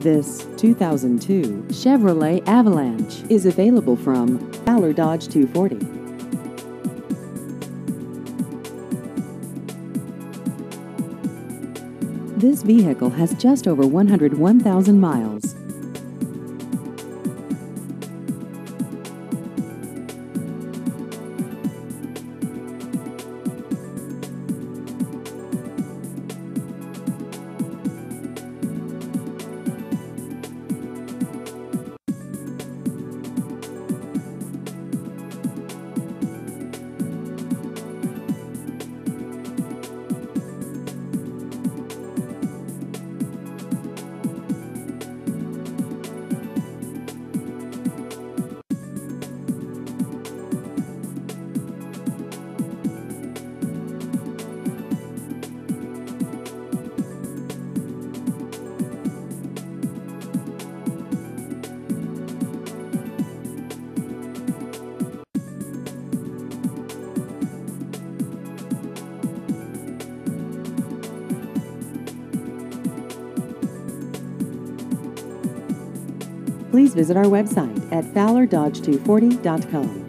This 2002 Chevrolet Avalanche is available from Fowler Dodge 240. This vehicle has just over 101,000 miles. Please visit our website at fowlerdodge240.com.